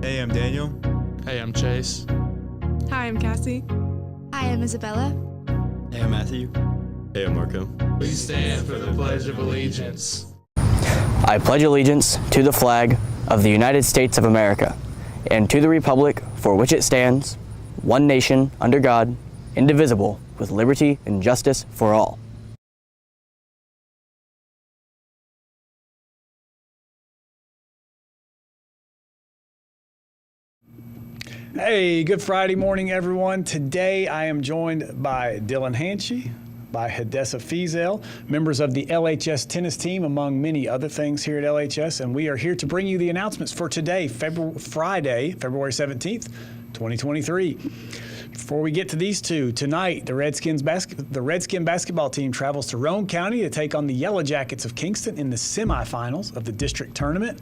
Hey, I'm Daniel. Hey, I'm Chase. Hi, I'm Cassie. Hi, I'm Isabella. Hey, I'm Matthew. Hey, I'm Marco. We stand for the Pledge of Allegiance. I pledge allegiance to the flag of the United States of America and to the republic for which it stands, one nation, under God, indivisible, with liberty and justice for all. Hey, good Friday morning, everyone. Today I am joined by Dylan Hanchy, by Hedessa Fiesel, members of the LHS tennis team, among many other things here at LHS, and we are here to bring you the announcements for today, Friday, February 17th, 2023. Before we get to these two, tonight the Redskin basketball team travels to Roane County to take on the Yellow Jackets of Kingston in the semifinals of the district tournament.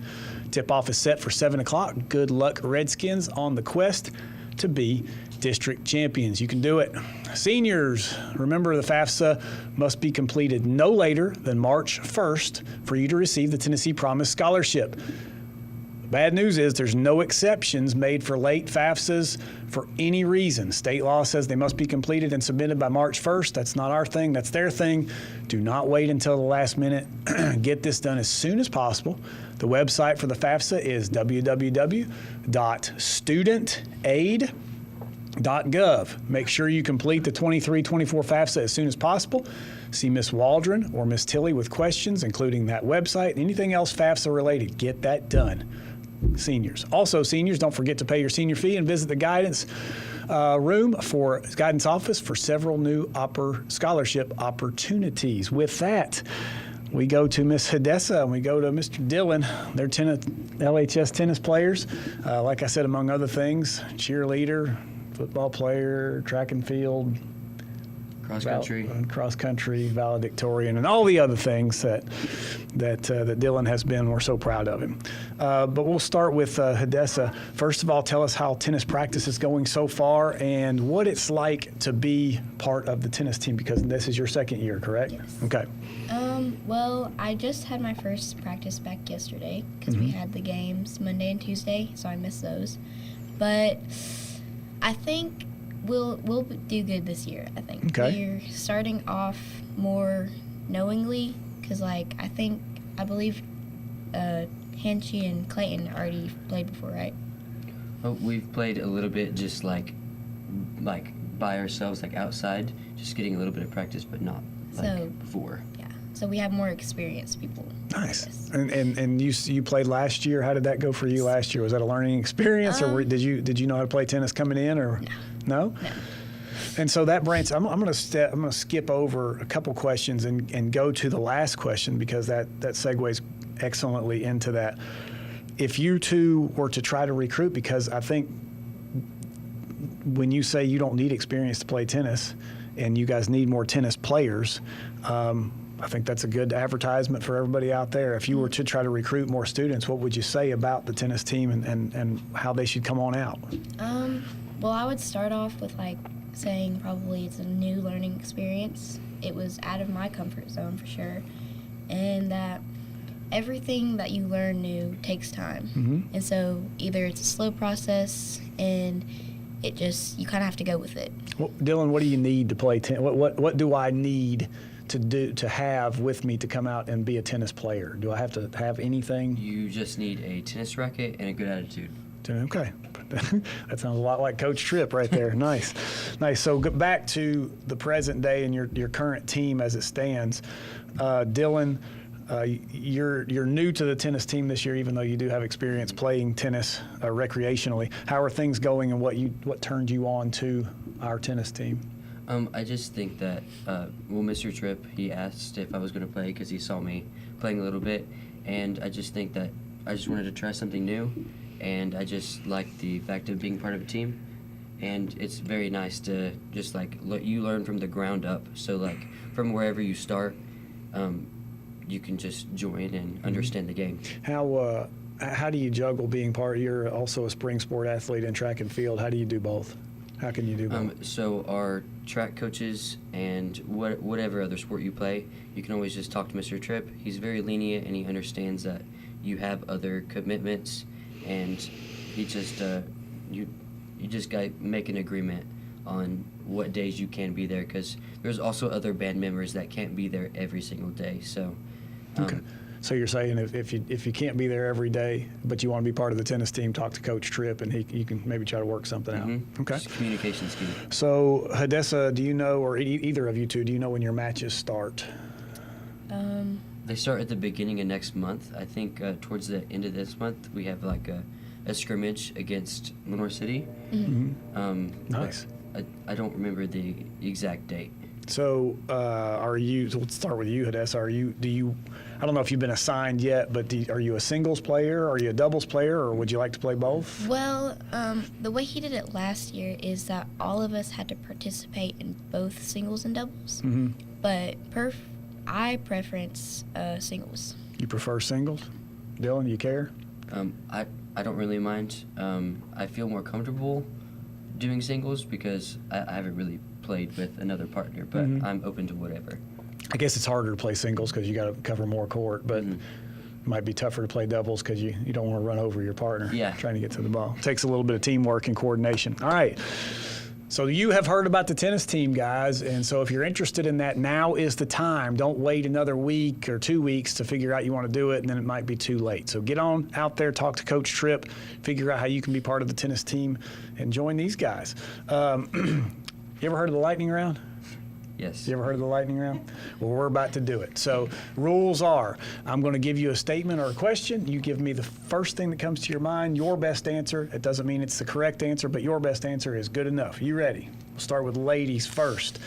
Tip-off is set for 7 o'clock. Good luck, Redskins, on the quest to be district champions. You can do it. Seniors, remember the FAFSA must be completed no later than March 1st for you to receive the Tennessee Promise Scholarship. The bad news is there's no exceptions made for late FAFSAs for any reason. State law says they must be completed and submitted by March 1st. That's not our thing. That's their thing. Do not wait until the last minute. Get this done as soon as possible. The website for the FAFSA is www.studentaid.gov. Make sure you complete the 23-24 FAFSA as soon as possible. See Miss Waldron or Miss Tilley with questions, including that website. Anything else FAFSA related, get that done. Seniors. Also, seniors, don't forget to pay your senior fee and visit the guidance office for several new scholarship opportunities. With that, we go to Miss Hedessa and we go to Mr. Dillon. They're LHS tennis players. Like I said, among other things, cheerleader, football player, track and field, cross country, valedictorian, and all the other things that Dillon has been. We're so proud of him. But we'll start with Hedessa. First of all, tell us how tennis practice is going so far and what it's like to be part of the tennis team, because this is your second year, correct? Yes. Okay. Well, I just had my first practice back yesterday because we had the games Monday and Tuesday, so I missed those. But I think we'll do good this year, I think. Okay. We're starting off more knowingly because, I believe Hanchy and Clayton already played before, right? Oh, we've played a little bit just like by ourselves, outside, just getting a little bit of practice, but not before. Yeah. So we have more experienced people. Nice. And you played last year. How did that go for you last year? Was that a learning experience, or did you know how to play tennis coming in, or no? No. And so that brings. I'm going to skip over a couple questions and go to the last question because that segues excellently into that. If you two were to try to recruit, because I think when you say you don't need experience to play tennis, and you guys need more tennis players. I think that's a good advertisement for everybody out there. If you were to try to recruit more students, what would you say about the tennis team and how they should come on out? Well, I would start off with saying probably it's a new learning experience. It was out of my comfort zone for sure, and that everything that you learn new takes time. Mm-hmm. And so either it's a slow process and you kind of have to go with it. Well, Dylan, what do you need to play tennis? What do I need to have with me to come out and be a tennis player? Do I have to have anything? You just need a tennis racket and a good attitude. Okay. That sounds a lot like Coach Tripp right there. Nice. So go back to the present day and your current team as it stands. Dylan, you're new to the tennis team this year, even though you do have experience playing tennis recreationally. How are things going, and what turned you on to our tennis team? I just think that, Mr. Tripp, he asked if I was going to play because he saw me playing a little bit, and I just think that I just wanted to try something new, and I just like the fact of being part of a team, and it's very nice to just you learn from the ground up, so from wherever you start, you can just join and understand the game. How do you juggle being you're also a spring sport athlete in track and field. How do you do both? How can you do both? So our track coaches and whatever other sport you play, you can always just talk to Mr. Tripp. He's very lenient and he understands that you have other commitments, and he just you just got to make an agreement on what days you can be there, because there's also other band members that can't be there every single day. So, Okay. So you're saying if you can't be there every day, but you want to be part of the tennis team, talk to Coach Tripp, and you can maybe try to work something out. Okay. Just communication's key. So Hadessa, do you know, or either of you two, do you know when your matches start? They start at the beginning of next month. I think towards the end of this month we have like a scrimmage against Lenore City. Nice. I don't remember the exact date. So so let's start with you, Hadessa. I don't know if you've been assigned yet, but are you a singles player? Are you a doubles player? Or would you like to play both? Well, the way he did it last year is that all of us had to participate in both singles and doubles. But I preference singles. You prefer singles? Dylan, you care? I don't really mind. I feel more comfortable doing singles because I haven't really played with another partner, but I'm open to whatever. I guess it's harder to play singles because you got to cover more court, but it might be tougher to play doubles because you don't want to run over your partner trying to get to the ball. It takes a little bit of teamwork and coordination. All right. So you have heard about the tennis team, guys, and so if you're interested in that, now is the time. Don't wait another week or 2 weeks to figure out you want to do it, and then it might be too late. So get on out there, talk to Coach Tripp, figure out how you can be part of the tennis team, and join these guys. You ever heard of the lightning round? Yes. You ever heard of the lightning round? Well, we're about to do it. So rules are, I'm going to give you a statement or a question. You give me the first thing that comes to your mind, your best answer. It doesn't mean it's the correct answer, but your best answer is good enough. You ready? We'll start with ladies first.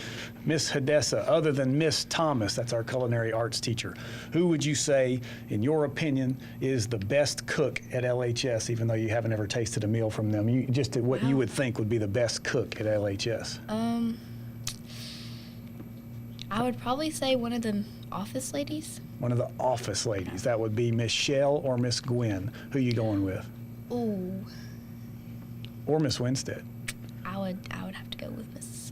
Miss Hadessa, other than Miss Thomas, that's our culinary arts teacher, who would you say, in your opinion, is the best cook at LHS, even though you haven't ever tasted a meal from them? What you would think would be the best cook at LHS? I would probably say one of the office ladies. One of the office ladies. That would be Miss Shell or Miss Gwen. Who you going with? Ooh. Or Miss Winstead. I would have to go with Miss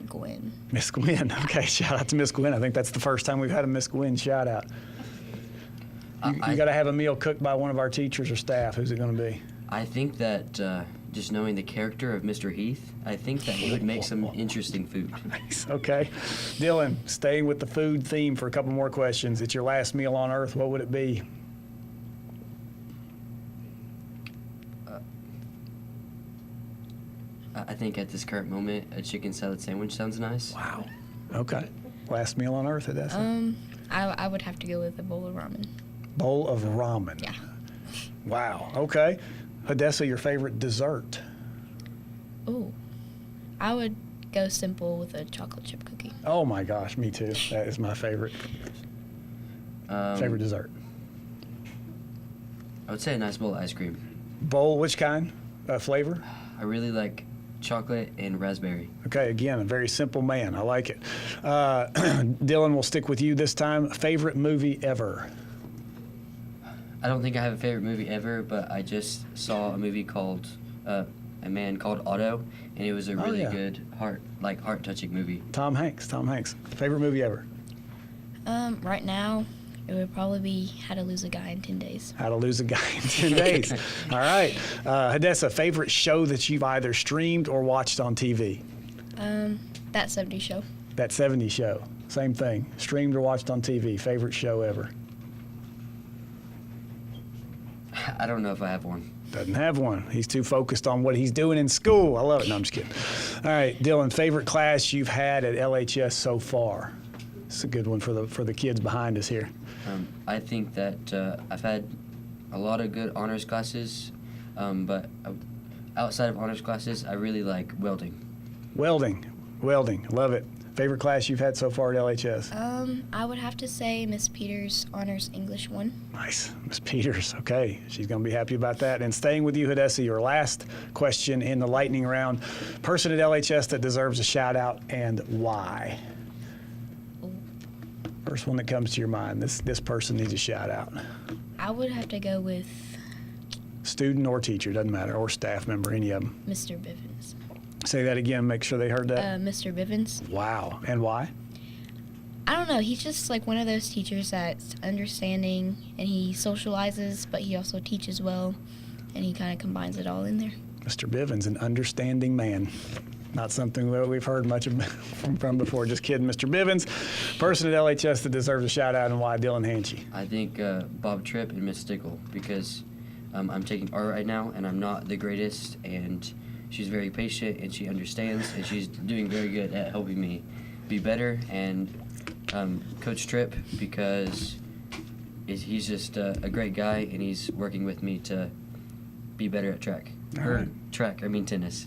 Gwen. Miss Gwen. Okay, shout out to Miss Gwen. I think that's the first time we've had a Miss Gwen shout out. You got to have a meal cooked by one of our teachers or staff. Who's it going to be? I think that just knowing the character of Mr. Heath, I think that he would make some interesting food. Nice. Okay. Dylan, staying with the food theme for a couple more questions. It's your last meal on earth. What would it be? I think at this current moment, a chicken salad sandwich sounds nice. Wow. Okay. Last meal on earth, Hadessa? I would have to go with a bowl of ramen. Bowl of ramen. Yeah. Wow. Okay. Hadessa, your favorite dessert? Ooh. I would go simple with a chocolate chip cookie. Oh my gosh, me too. That is my favorite dessert. I would say a nice bowl of ice cream. Bowl, which kind? Flavor? I really like chocolate and raspberry. Okay, again, a very simple man. I like it. Dylan, we'll stick with you this time. Favorite movie ever? I don't think I have a favorite movie ever, but I just saw a movie called A Man Called Otto, and it was a really good heart-touching movie. Tom Hanks. Favorite movie ever? Right now, it would probably be How to Lose a Guy in 10 Days. How to Lose a Guy in 10 Days. All right. Hadessa, favorite show that you've either streamed or watched on TV? That 70s Show. That 70s Show. Same thing. Streamed or watched on TV. Favorite show ever? I don't know if I have one. Doesn't have one. He's too focused on what he's doing in school. I love it. No, I'm just kidding. All right, Dylan, favorite class you've had at LHS so far? It's a good one for the kids behind us here. I think that I've had a lot of good honors classes, but outside of honors classes, I really like welding. Welding. Love it. Favorite class you've had so far at LHS? I would have to say Miss Peters Honors English 1. Nice. Miss Peters. Okay. She's going to be happy about that. And staying with you, Hadessa, your last question in the lightning round. Person at LHS that deserves a shout out and why? First one that comes to your mind. This person needs a shout out. I would have to go with student or teacher, doesn't matter, or staff member, any of them. Mr. Bivens. Say that again, make sure they heard that. Mr. Bivens. Wow. And why? I don't know. He's just like one of those teachers that's understanding, and he socializes, but he also teaches well. and he kind of combines it all in there. Mr. Bivens, an understanding man. Not something that we've heard much from before. Just kidding. Mr. Bivens, person at LHS that deserves a shout out, and why? Dylan Hanchy. I think Bob Tripp and Miss Stickle, because I'm taking art right now and I'm not the greatest, and she's very patient and she understands and she's doing very good at helping me be better. And Coach Tripp, because he's just a great guy and he's working with me to be better at track. Tennis.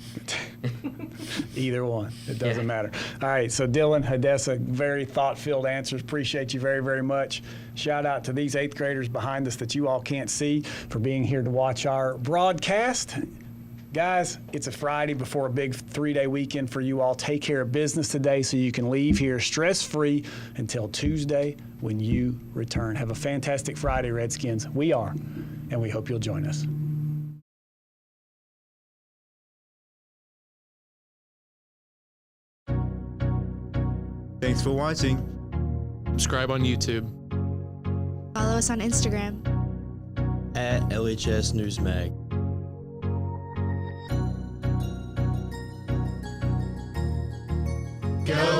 Either one. It doesn't matter. All right, so Dylan, Hadessa, very thought-filled answers. Appreciate you very, very much. Shout out to these 8th graders behind us that you all can't see for being here to watch our broadcast. Guys, it's a Friday before a big 3-day weekend for you all. Take care of business today so you can leave here stress-free until Tuesday when you return. Have a fantastic Friday, Redskins. We are, and we hope you'll join us. Thanks for watching. Subscribe on YouTube. Follow us on Instagram. At LHS Newsmag. Go